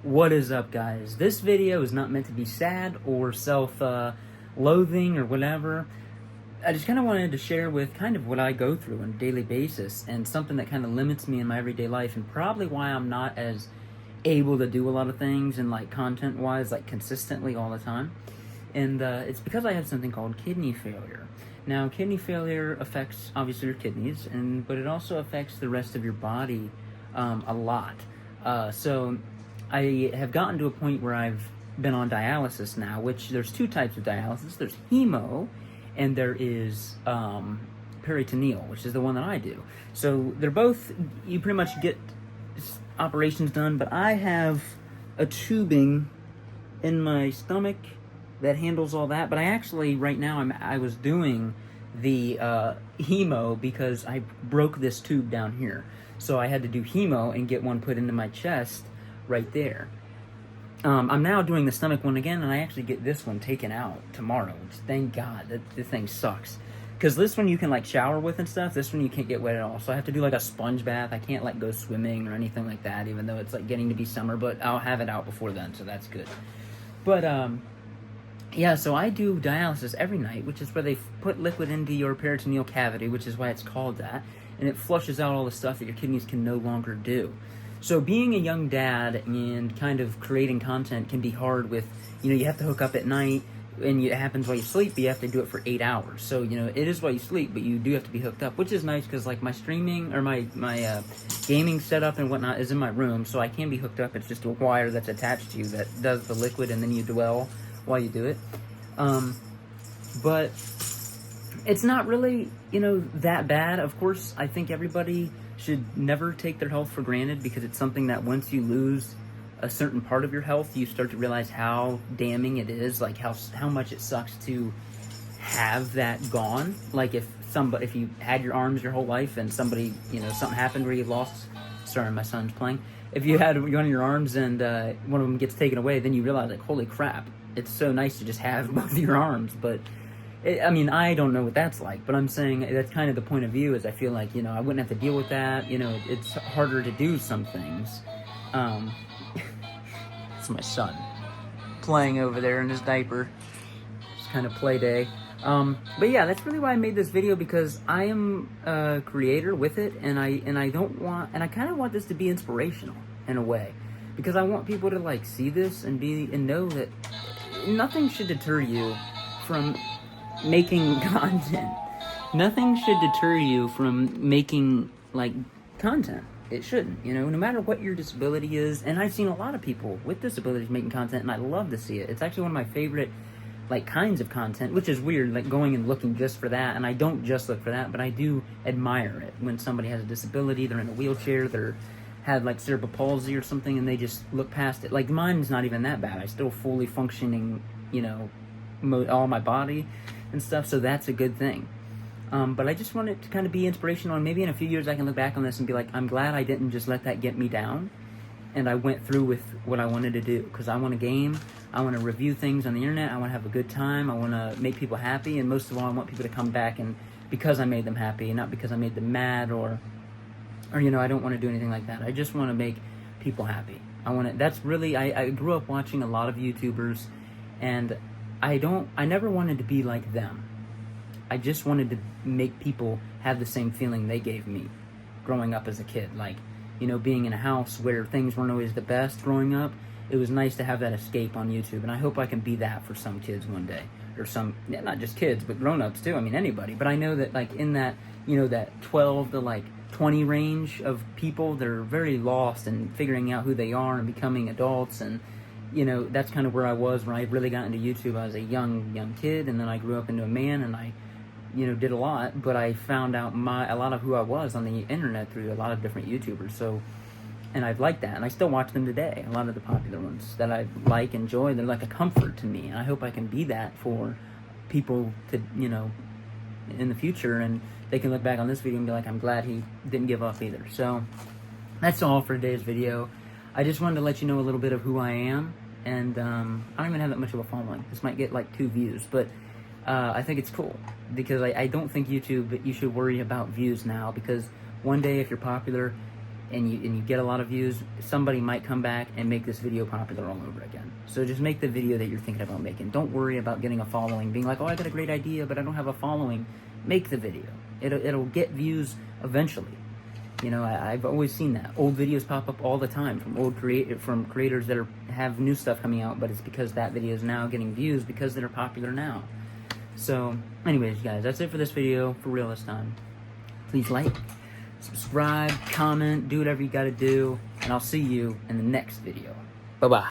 What is up, guys? This video is not meant to be sad or self-loathing or whatever. I just kind of wanted to share with kind of what I go through on a daily basis and something that kind of limits me in my everyday life, and probably why I'm not as able to do a lot of things and like content-wise, like consistently all the time. And it's because I have something called kidney failure. Now, kidney failure affects obviously your kidneys, but it also affects the rest of your body a lot. So I have gotten to a point where I've been on dialysis now, which there's two types of dialysis. There's hemo, and there is peritoneal, which is the one that I do. So they're both, you pretty much get operations done, but I have a tubing in my stomach that handles all that. But I actually, right now, I was doing the hemo because I broke this tube down here. So I had to do hemo and get one put into my chest right there. I'm now doing the stomach one again, and I actually get this one taken out tomorrow, which thank God. This thing sucks. Because this one you can like shower with and stuff, this one you can't get wet at all. So I have to do like a sponge bath. I can't like go swimming or anything like that, even though it's like getting to be summer, but I'll have it out before then, so that's good. But yeah, so I do dialysis every night, which is where they put liquid into your peritoneal cavity, which is why it's called that, and it flushes out all the stuff that your kidneys can no longer do. So being a young dad and kind of creating content can be hard with, you have to hook up at night, and it happens while you sleep, but you have to do it for 8 hours. So, it is while you sleep, but you do have to be hooked up, which is nice because, like, my streaming or my gaming setup and whatnot is in my room, so I can be hooked up. It's just a wire that's attached to you that does the liquid, and then you dwell while you do it. But it's not really, that bad. Of course, I think everybody should never take their health for granted, because it's something that once you lose a certain part of your health, you start to realize how damning it is, like how much it sucks to have that gone. Like if you had your arms your whole life and somebody, something happened where you lost, sorry, my son's playing. If you had one of your arms and one of them gets taken away, then you realize, like, holy crap, it's so nice to just have both of your arms. But I don't know what that's like, but I'm saying that's kind of the point of view, is I feel like, I wouldn't have to deal with that. It's harder to do some things. It's my son playing over there in his diaper. It's kind of play day. But yeah, that's really why I made this video, because I am a creator with it, and I kind of want this to be inspirational in a way, because I want people to like see this and know that nothing should deter you from making content. Nothing should deter you from making like content. It shouldn't, no matter what your disability is. And I've seen a lot of people with disabilities making content, and I love to see it. It's actually one of my favorite like kinds of content, which is weird, like going and looking just for that. And I don't just look for that, but I do admire it when somebody has a disability, they're in a wheelchair, they're had like cerebral palsy or something, and they just look past it. Like mine's not even that bad. I still fully functioning, all my body and stuff, so that's a good thing. But I just want it to kind of be inspirational, and maybe in a few years I can look back on this and be like, I'm glad I didn't just let that get me down, and I went through with what I wanted to do, because I want to game, I want to review things on the internet, I want to have a good time, I want to make people happy, and most of all, I want people to come back and because I made them happy, not because I made them mad, or I don't want to do anything like that. I just want to make people happy. I grew up watching a lot of YouTubers, and I never wanted to be like them. I just wanted to make people have the same feeling they gave me growing up as a kid. Like, being in a house where things weren't always the best growing up, it was nice to have that escape on YouTube. And I hope I can be that for some kids one day. Or not just kids, but grown-ups too. Anybody. But I know that, like, in that, that 12 to, like, 20 range of people, they're very lost in figuring out who they are and becoming adults. And, that's kind of where I was when I really got into YouTube. I was a young kid, and then I grew up into a man, and I did a lot, but I found out a lot of who I was on the internet through a lot of different YouTubers. So, and I've liked that, and I still watch them today. A lot of the popular ones that I enjoy, they're like a comfort to me, and I hope I can be that for people to, in the future, and they can look back on this video and be like, I'm glad he didn't give up either. So, that's all for today's video. I just wanted to let you know a little bit of who I am, and I don't even have that much of a following. This might get like 2 views, but I think it's cool, because I don't think YouTube, you should worry about views now, because one day if you're popular, and you get a lot of views, somebody might come back and make this video popular all over again. So just make the video that you're thinking about making. Don't worry about getting a following, being like, oh, I got a great idea, but I don't have a following. Make the video. It'll get views eventually. You know, I've always seen that. Old videos pop up all the time from creators that have new stuff coming out, but it's because that video is now getting views because they're popular now. So, anyways, guys, that's it for this video, for real this time. Please like, subscribe, comment, do whatever you gotta do, and I'll see you in the next video. Bye-bye.